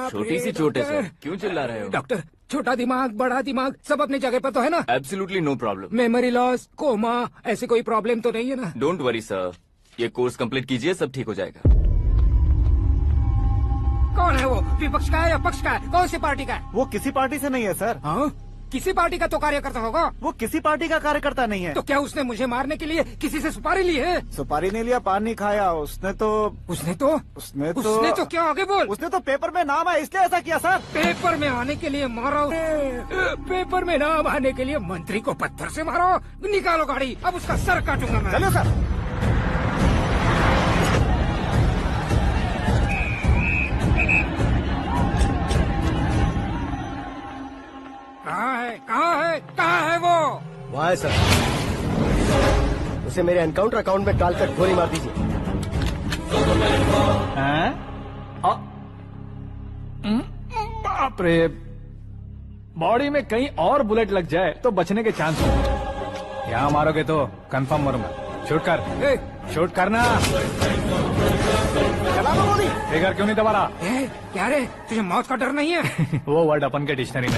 छोटी सी चोट है सर, क्यों चिल्ला रहे हो? डॉक्टर, छोटा दिमाग बड़ा दिमाग सब अपनी जगह पर तो है ना? Absolutely no problem. Memory loss, coma, ऐसी कोई प्रॉब्लम तो नहीं है ना? डोंट वरी सर, ये कोर्स कंप्लीट कीजिए, सब ठीक हो जाएगा। कौन है वो? विपक्ष का है या पक्ष का है? कौन सी पार्टी का है? वो किसी पार्टी से नहीं है सर। हाँ? किसी पार्टी का तो कार्यकर्ता होगा। वो किसी पार्टी का कार्यकर्ता नहीं है। तो क्या उसने मुझे मारने के लिए किसी से सुपारी ली है? सुपारी नहीं लिया, पान नहीं खाया। उसने तो क्या आगे बोल? उसने तो पेपर में नाम है इसलिए ऐसा किया सर। पेपर में आने के लिए मारा? पेपर में नाम आने के लिए मंत्री को पत्थर से मारो? निकालो गाड़ी, अब उसका सर काटूंगा मैं। चलो सर। कहाँ है वो? वहाँ है सर। उसे मेरे एनकाउंटर अकाउंट में डालकर गोली मार दीजिए। बाप रे, बॉडी में कहीं और बुलेट लग जाए तो बचने के चांस हो। यहाँ मारोगे तो कंफर्म मरूंगा। शूट कर, शूट करना। चला दो गोली। फिगर क्यों नहीं दबा रहा? क्या रे, तुझे मौत का डर नहीं है? वो वर्ड अपन के डिक्शनरी में।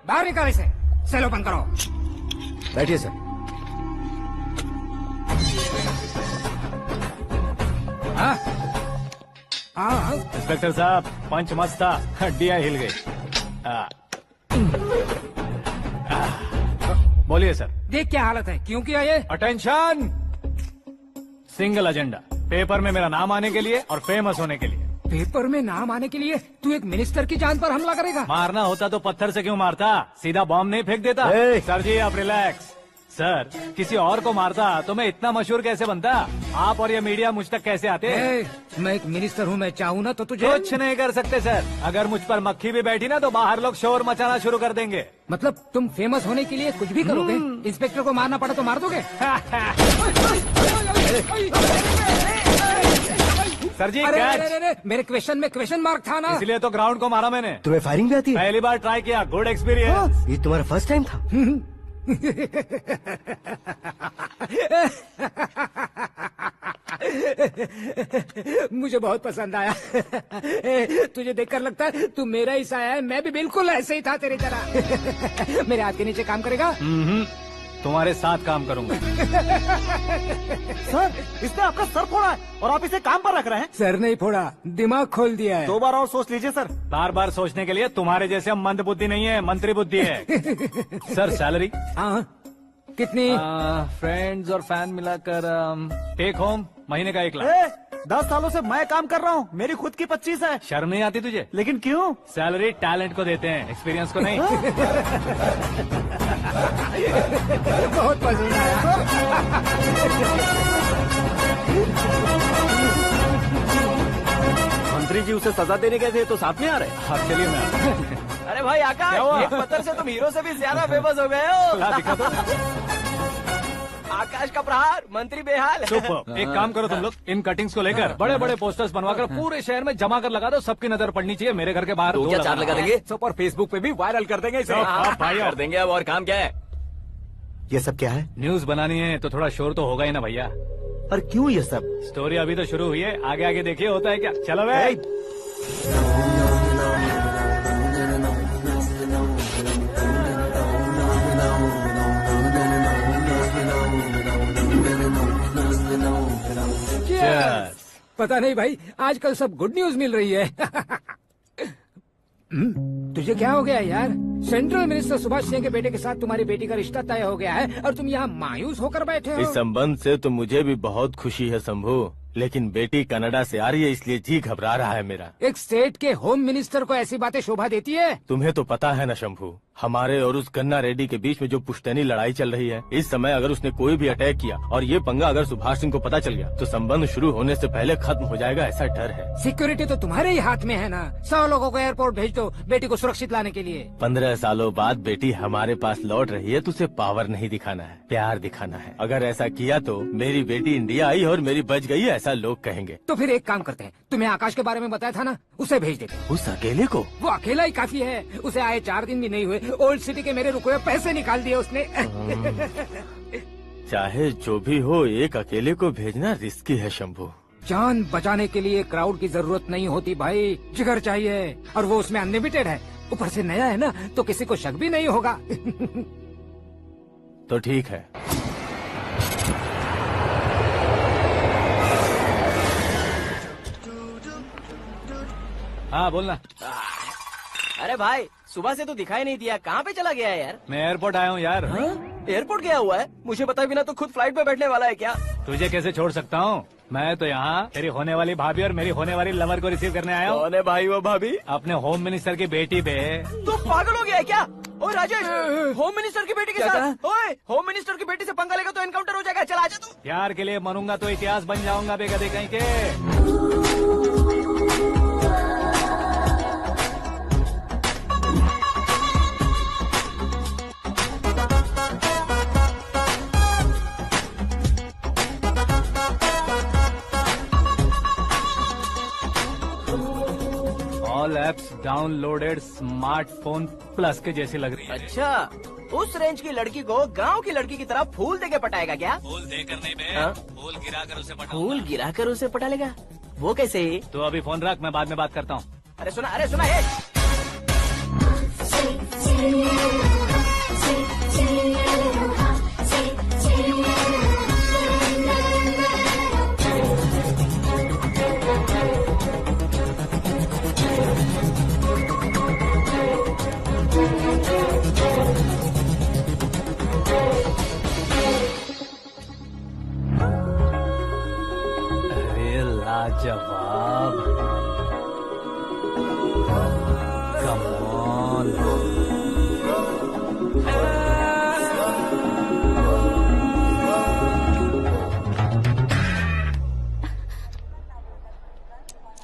बाहर निकाल इसे, सेल ओपन करो। बैठिए सर। इंस्पेक्टर साहब, पंच मस्त था, हड्डियां हिल गई। बोलिए सर। देख क्या हालत है, क्यों किया ये? अटेंशन, सिंगल एजेंडा, पेपर में मेरा नाम आने के लिए और फेमस होने के लिए। पेपर में नाम आने के लिए तू एक मिनिस्टर की जान पर हमला करेगा? मारना होता तो पत्थर से क्यों मारता, सीधा बॉम्ब नहीं फेंक देता। सर जी आप रिलैक्स। सर, किसी और को मारता तो मैं इतना मशहूर कैसे बनता? आप और ये मीडिया मुझ तक कैसे आते? मैं एक मिनिस्टर हूँ, मैं चाहूँ ना तो तुझे कुछ नहीं कर सकते सर। अगर मुझ पर मक्खी भी बैठी ना तो बाहर लोग शोर मचाना शुरू कर देंगे। मतलब तुम फेमस होने के लिए कुछ भी करोगे? इंस्पेक्टर को मारना पड़ा तो मार दोगे? सर जी अरे, मेरे क्वेश्चन में क्वेश्चन मार्क था ना, इसलिए तो ग्राउंड को मारा मैंने। तुम्हें फायरिंग भी आती है? पहली बार ट्राई किया, गुड एक्सपीरियंस। ये तुम्हारा फर्स्ट टाइम था? मुझे बहुत पसंद आया। तुझे देखकर लगता है तू मेरा ही साया है। मैं भी बिल्कुल ऐसे ही था तेरी तरह। मेरे हाथ के नीचे काम करेगा? तुम्हारे साथ काम करूंगा। सर, इसने आपका सर फोड़ा है और आप इसे काम पर रख रहे हैं? सर नहीं फोड़ा, दिमाग खोल दिया है। 2 बार और सोच लीजिए सर। बार बार सोचने के लिए तुम्हारे जैसे मंद बुद्धि नहीं है, मंत्री बुद्धि है। Sir salary? हाँ, कितनी? फ्रेंड्स और फैन मिलाकर टेक होम महीने का 1 लाख। 10 सालों से मैं काम कर रहा हूँ, मेरी खुद की 25 है। शर्म नहीं आती तुझे? लेकिन क्यों? सैलरी टैलेंट को देते हैं, एक्सपीरियंस को नहीं। बहुत पसंद आया। मंत्री जी उसे सजा देने गए थे तो साथ में आ रहे? हाँ चलिए मैं। अरे भाई आकाश, एक पत्थर से तुम हीरो से भी ज्यादा फेमस हो गए हो। दिखा तो। आकाश का प्रहार, मंत्री बेहाल। सुपर। एक काम करो तुम लोग, इन कटिंग्स को लेकर बड़े बड़े पोस्टर्स बनवाकर पूरे शहर में जमा कर लगा दो। सबकी नजर पड़नी चाहिए मेरे घर के बाहर। तो क्या 4 लगा देंगे? और फेसबुक पे भी वायरल कर देंगे इसे। भाई कर देंगे। अब और काम क्या है? ये सब क्या है? न्यूज बनानी है तो थोड़ा शोर तो होगा ही ना भैया। और क्यों ये सब? स्टोरी अभी तो शुरू हुई है, आगे आगे देखिए होता है क्या। चलो भाई। पता नहीं भाई, आजकल सब गुड न्यूज मिल रही है। तुझे क्या हो गया यार? सेंट्रल मिनिस्टर सुभाष सिंह के बेटे के साथ तुम्हारी बेटी का रिश्ता तय हो गया है और तुम यहाँ मायूस होकर बैठे हो। इस संबंध से तो मुझे भी बहुत खुशी है शंभू, लेकिन बेटी कनाडा से आ रही है इसलिए जी घबरा रहा है मेरा। एक स्टेट के होम मिनिस्टर को ऐसी बातें शोभा देती है? तुम्हें तो पता है ना शंभू, हमारे और उस गन्ना रेड्डी के बीच में जो पुश्तैनी लड़ाई चल रही है। इस समय अगर उसने कोई भी अटैक किया और ये पंगा अगर सुभाष सिंह को पता चल गया तो संबंध शुरू होने से पहले खत्म हो जाएगा, ऐसा डर है। सिक्योरिटी तो तुम्हारे ही हाथ में है ना। 100 लोगों को एयरपोर्ट भेज दो बेटी को सुरक्षित लाने के लिए। 15 सालों बाद बेटी हमारे पास लौट रही है तो उसे पावर नहीं दिखाना है, प्यार दिखाना है। अगर ऐसा किया तो मेरी बेटी इंडिया आई और मेरी बच गई, ऐसा लोग कहेंगे। तो फिर एक काम करते हैं, तुम्हें आकाश के बारे में बताया था ना, उसे भेज देते हैं। उस अकेले को? वो अकेला ही काफी है। उसे आए 4 दिन भी नहीं हुए ओल्ड सिटी के मेरे रुके हुए पैसे निकाल दिए उसने। चाहे जो भी हो, एक अकेले को भेजना रिस्की है शंभू। जान बचाने के लिए क्राउड की जरूरत नहीं होती भाई, जिगर चाहिए, और वो उसमें अनलिमिटेड है। ऊपर से नया है ना, तो किसी को शक भी नहीं होगा। तो ठीक है। हाँ बोलना। अरे भाई, सुबह से तो दिखाई नहीं दिया, कहाँ पे चला गया है यार? मैं एयरपोर्ट आया हूँ यार। एयरपोर्ट गया हुआ है? मुझे बताए बिना तो खुद फ्लाइट पे बैठने वाला है क्या? तुझे कैसे छोड़ सकता हूँ? मैं तो यहाँ तेरी होने वाली भाभी और मेरी होने वाली लवर को रिसीव करने आया हूँ। कौन है भाई वो भाभी? अपने होम मिनिस्टर की बेटी पे। तो पागल हो गया है क्या? ओए राजेश, होम मिनिस्टर की बेटी के साथ? ओए, होम मिनिस्टर की बेटी से पंगा लेगा तो एनकाउंटर हो जाएगा। चल आजा तू। प्यार के लिए मरूंगा तो इतिहास बन जाऊंगा बेगदे कहीं के। All apps downloaded smartphone plus के जैसी लग रही है। अच्छा, उस रेंज की लड़की को गांव की लड़की की तरह फूल देके पटाएगा क्या? फूल देकर नहीं बे, हाँ? फूल गिराकर उसे फूल गिराकर उसे पटा लेगा? वो कैसे? तो अभी फोन रख, मैं बाद में बात करता हूँ। अरे सुना ये। अरे लाजवाब, कम ऑन।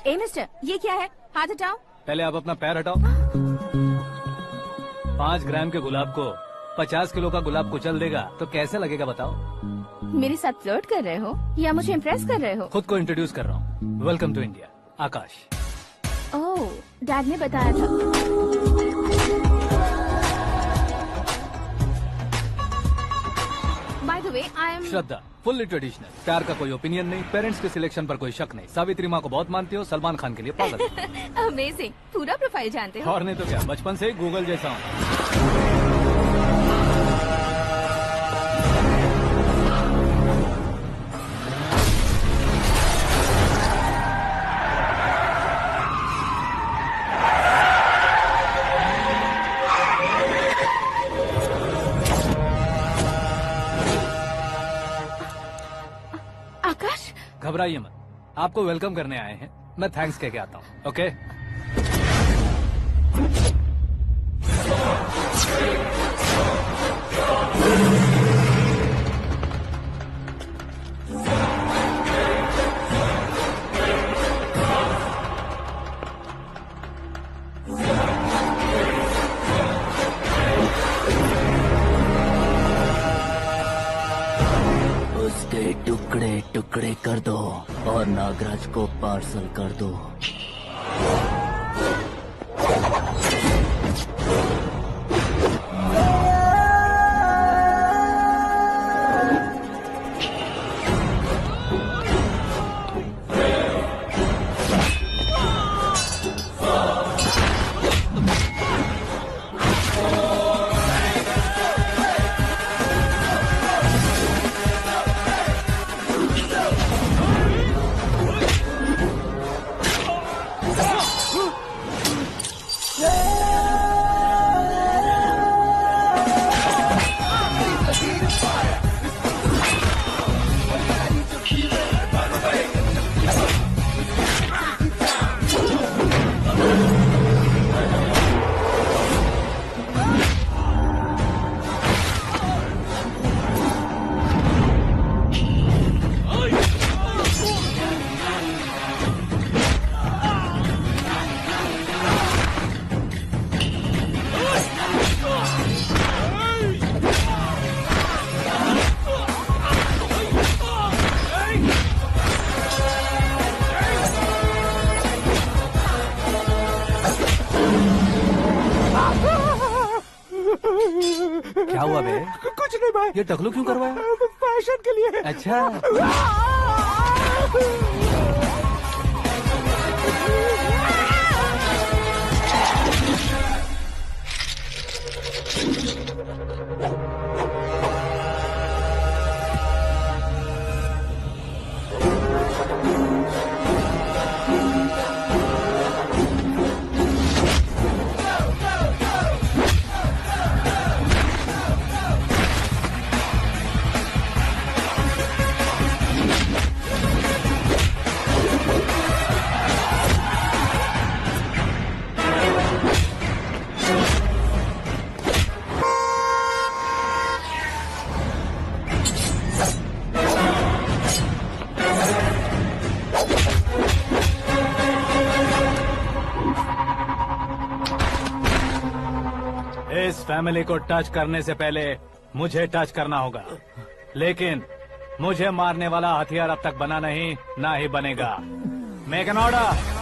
ए मिस्टर, ये क्या है? हाथ हटाओ। पहले आप अपना पैर हटाओ। 5 ग्राम के गुलाब को 50 किलो का गुलाब कुचल देगा तो कैसे लगेगा बताओ? मेरे साथ फ्लर्ट कर रहे हो या मुझे इम्प्रेस कर रहे हो? खुद को इंट्रोड्यूस कर रहा हूँ। Welcome to India, Akash. Oh, dad ने बताया था। By the way, I am Shraddha, fully traditional. प्यार का कोई ओपिनियन नहीं, पेरेंट्स के सिलेक्शन पर कोई शक नहीं। सावित्री माँ को बहुत मानती हो, सलमान खान के लिए पागल। अमेजिंग, पूरा प्रोफाइल जानते हो। और नहीं तो क्या, बचपन से ही गूगल जैसा हूँ। आकाश, घबराइए मत, आपको वेलकम करने आए हैं। मैं थैंक्स कह के आता हूँ। ओके, उसके टुकड़े टुकड़े कर दो और नागराज को पार्सल कर दो। क्या हुआ बे? कुछ नहीं भाई, ये टकलू क्यों करवाया? फैशन के लिए। अच्छा, इस फैमिली को टच करने से पहले मुझे टच करना होगा, लेकिन मुझे मारने वाला हथियार अब तक बना नहीं, ना ही बनेगा। Make an order.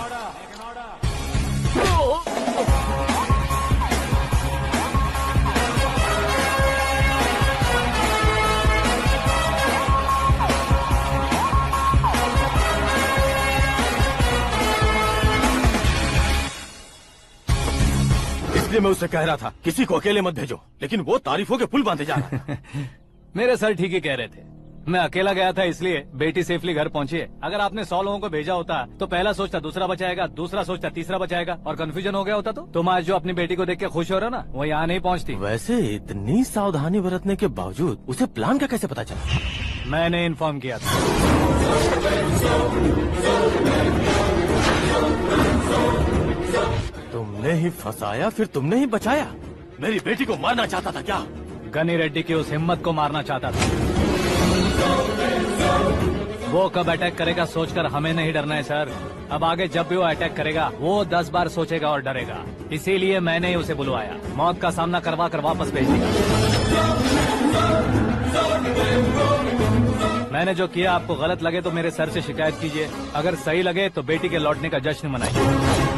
इसलिए मैं उससे कह रहा था किसी को अकेले मत भेजो, लेकिन वो तारीफों के पुल बांधे जा रहा है। मेरे सर ठीक ही कह रहे थे। मैं अकेला गया था इसलिए बेटी सेफली घर पहुंची है। अगर आपने 100 लोगों को भेजा होता तो पहला सोचता दूसरा बचाएगा, दूसरा सोचता तीसरा बचाएगा, और कंफ्यूजन हो गया होता तो तुम आज जो अपनी बेटी को देख के खुश हो रहे हो ना, वो यहाँ नहीं पहुँचती। वैसे इतनी सावधानी बरतने के बावजूद उसे प्लान का कैसे पता चला? मैंने इन्फॉर्म किया था। तुमने ही फंसाया, फिर तुमने ही बचाया। मेरी बेटी को मारना चाहता था क्या? गनी रेड्डी की उस हिम्मत को मारना चाहता था। वो कब अटैक करेगा सोचकर हमें नहीं डरना है सर। अब आगे जब भी वो अटैक करेगा वो 10 बार सोचेगा और डरेगा। इसीलिए मैंने ही उसे बुलवाया। मौत का सामना करवा कर वापस भेज दिया। मैंने जो किया आपको गलत लगे तो मेरे सर से शिकायत कीजिए, अगर सही लगे तो बेटी के लौटने का जश्न मनाइए।